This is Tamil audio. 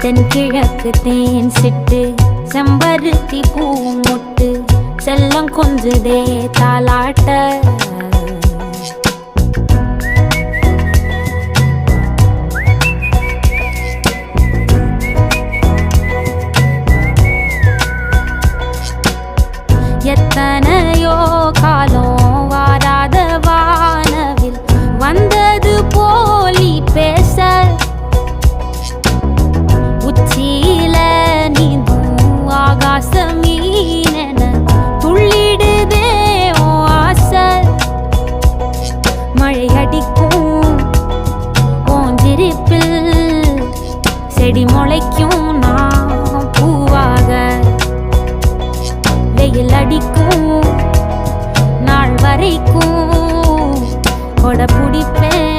தென்கிழக்கு தேன் சிட்டு செம்பருத்தி பூ முட்டு செல்லம் கொஞ்சுதே தாலாட்ட எத்தனையோ காலம் வாராத வானவில் வந்தது போலி பேச உச்சியில நீந்தும் ஆகாச மீனென துள்ளிடுதே ஓ ஆசை மழை அடிக்கும் ஓஞ்சிருப்பில் செடி முளைக்கும் நான் பூவாக வெயில் அடிக்கும் நாள் வரைக்கும் கொடை பிடிப்பேன்